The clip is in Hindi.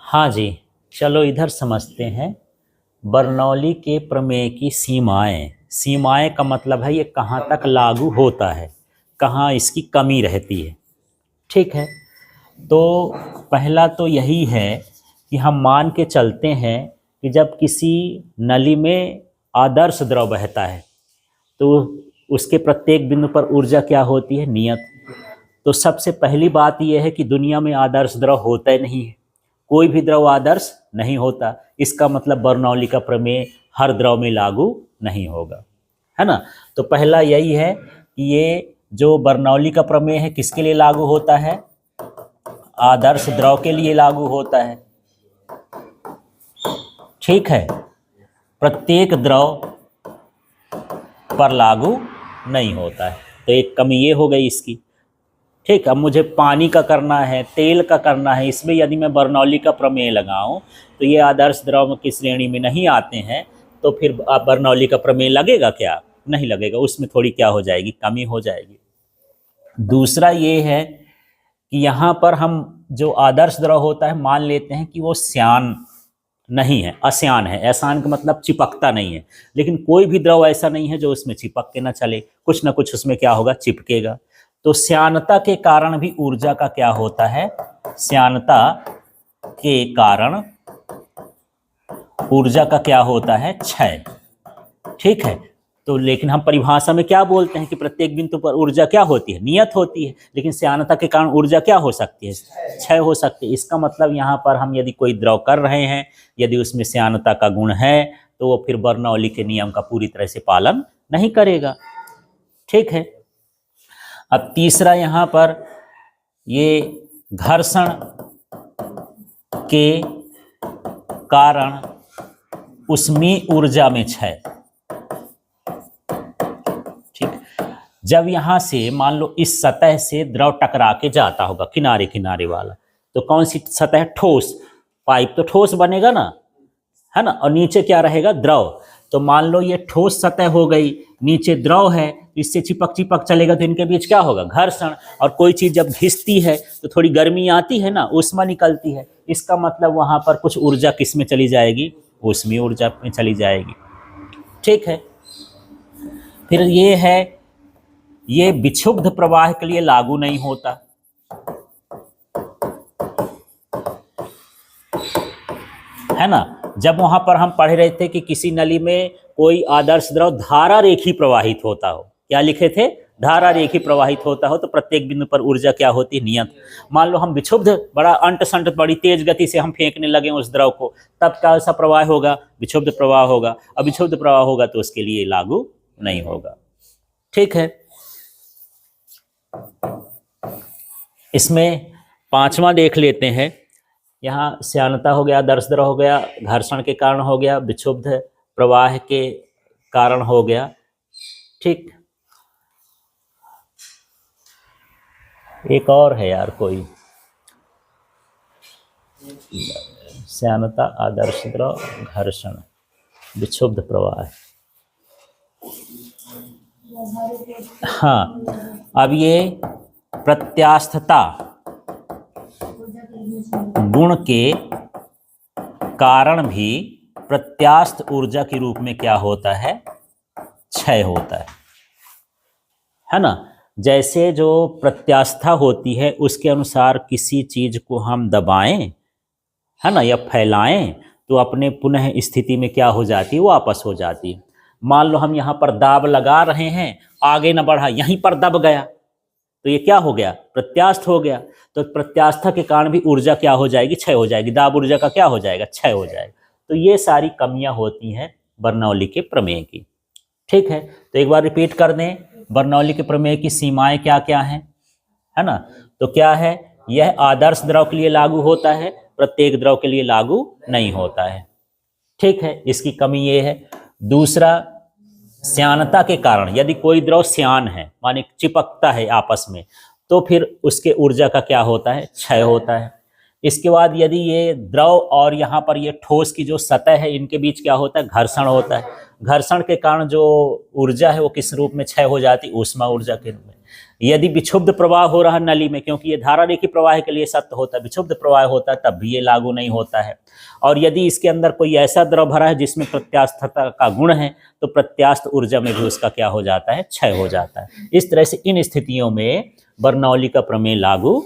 हाँ जी, चलो इधर समझते हैं। बर्नौली के प्रमेय की सीमाएं। सीमाएं का मतलब है ये कहाँ तक लागू होता है, कहाँ इसकी कमी रहती है। ठीक है, तो पहला तो यही है कि हम मान के चलते हैं कि जब किसी नली में आदर्श द्रव बहता है तो उसके प्रत्येक बिंदु पर ऊर्जा क्या होती है, नियत। तो सबसे पहली बात यह है कि दुनिया में आदर्श द्रव होता ही नहीं है, कोई भी द्रव आदर्श नहीं होता। इसका मतलब बर्नौली का प्रमेय हर द्रव में लागू नहीं होगा, है ना। तो पहला यही है कि ये जो बर्नौली का प्रमेय है किसके लिए लागू होता है, आदर्श द्रव के लिए लागू होता है। ठीक है, प्रत्येक द्रव पर लागू नहीं होता है। तो एक कमी ये हो गई इसकी। ठीक, अब मुझे पानी का करना है, तेल का करना है, इसमें यदि मैं बर्नौली का प्रमेय लगाऊं तो ये आदर्श द्रव की श्रेणी में नहीं आते हैं, तो फिर आप बर्नौली का प्रमेय लगेगा क्या, नहीं लगेगा, उसमें थोड़ी क्या हो जाएगी, कमी हो जाएगी। दूसरा ये है कि यहाँ पर हम जो आदर्श द्रव होता है मान लेते हैं कि वो श्यान नहीं है, अश्यान है। अश्यान का मतलब चिपकता नहीं है, लेकिन कोई भी द्रव ऐसा नहीं है जो उसमें चिपक के ना चले, कुछ ना कुछ उसमें क्या होगा, चिपकेगा। तो श्यानता के कारण भी ऊर्जा का क्या होता है, श्यानता के कारण ऊर्जा का क्या होता है, क्षय। ठीक है, तो लेकिन हम परिभाषा में क्या बोलते हैं कि प्रत्येक बिंदु पर ऊर्जा क्या होती है, नियत होती है। लेकिन श्यानता के कारण ऊर्जा क्या हो सकती है, क्षय हो सकती है। इसका मतलब यहाँ पर हम यदि कोई द्रव कर रहे हैं, यदि उसमें श्यानता का गुण है, तो वो फिर बर्नौली के नियम का पूरी तरह से पालन नहीं करेगा। ठीक है, अब तीसरा यहाँ पर ये घर्षण के कारण उसमें ऊर्जा में क्षय। ठीक, जब यहां से मान लो इस सतह से द्रव टकरा के जाता होगा किनारे किनारे वाला, तो कौन सी सतह, ठोस पाइप तो ठोस बनेगा ना, है ना, और नीचे क्या रहेगा, द्रव। तो मान लो ये ठोस सतह हो गई, नीचे द्रव है, इससे चिपक चिपक चलेगा तो इनके बीच क्या होगा, घर्षण। और कोई चीज जब घिसती है तो थोड़ी गर्मी आती है ना, ऊष्मा निकलती है। इसका मतलब वहां पर कुछ ऊर्जा किस में चली जाएगी, ऊष्मीय ऊर्जा में चली जाएगी। ठीक है, फिर ये है, ये विक्षुब्ध प्रवाह के लिए लागू नहीं होता, है ना। जब वहां पर हम पढ़ रहे थे कि किसी नली में कोई आदर्श द्रव धारा रेखी प्रवाहित होता हो, क्या लिखे थे, धारा रेखी प्रवाहित होता हो, तो प्रत्येक बिंदु पर ऊर्जा क्या होती है, नियत। मान लो हम विक्षुब्ध, बड़ा अंट संट बड़ी तेज गति से हम फेंकने लगे उस द्रव को, तब क्या सा प्रवाह होगा, विक्षुब्ध प्रवाह होगा। अब विक्षुब्ध प्रवाह होगा तो उसके लिए लागू नहीं होगा। ठीक है, इसमें पांचवा देख लेते हैं। यहाँ श्यानता हो गया, आदर्श द्रव हो गया, घर्षण के कारण हो गया, विक्षुब्ध प्रवाह के कारण हो गया। ठीक, एक और है यार कोई, श्यानता, आदर्श द्रव, घर्षण, विक्षुब्ध प्रवाह। हाँ, अब ये प्रत्यास्थता गुण के कारण भी प्रत्यास्थ ऊर्जा के रूप में क्या होता है, क्षय होता है ना। जैसे जो प्रत्यास्था होती है उसके अनुसार किसी चीज को हम दबाएं, है ना, या फैलाएं, तो अपने पुनः स्थिति में क्या हो जाती है, वो वापस हो जाती है। मान लो हम यहाँ पर दाब लगा रहे हैं, आगे न बढ़ा, यहीं पर दब गया, तो ये क्या हो गया, प्रत्यास्थ हो गया। तो प्रत्यास्था के कारण भी ऊर्जा क्या हो जाएगी, क्षय हो जाएगी, दाब ऊर्जा का क्या हो जाएगा, क्षय हो जाएगा। तो ये सारी कमियां होती हैं बर्नौली के प्रमेय की। ठीक है, तो एक बार रिपीट कर दें, बर्नौली के प्रमेय की सीमाएं क्या क्या हैं, है ना। तो क्या है, यह आदर्श द्रव के लिए लागू होता है, प्रत्येक द्रव के लिए लागू नहीं होता है। ठीक है, इसकी कमी ये है। दूसरा, श्यानता के कारण, यदि कोई द्रव श्यान है, माने चिपकता है आपस में, तो फिर उसके ऊर्जा का क्या होता है, क्षय होता है। इसके बाद यदि ये द्रव और यहाँ पर ये ठोस की जो सतह है, इनके बीच क्या होता है, घर्षण होता है। घर्षण के कारण जो ऊर्जा है वो किस रूप में क्षय हो जाती है, ऊष्मा ऊर्जा के रूप में। यदि विक्षुब्ध प्रवाह हो रहा नली में, क्योंकि ये धारा रेखी प्रवाह के लिए सत्य होता है, विक्षुब्ध प्रवाह होता है तब भी ये लागू नहीं होता है। और यदि इसके अंदर कोई ऐसा द्रव भरा है जिसमें प्रत्यास्थता का गुण है, तो प्रत्यास्थ ऊर्जा में भी उसका क्या हो जाता है, क्षय हो जाता है। इस तरह से इन स्थितियों में बर्नौली का प्रमेय लागू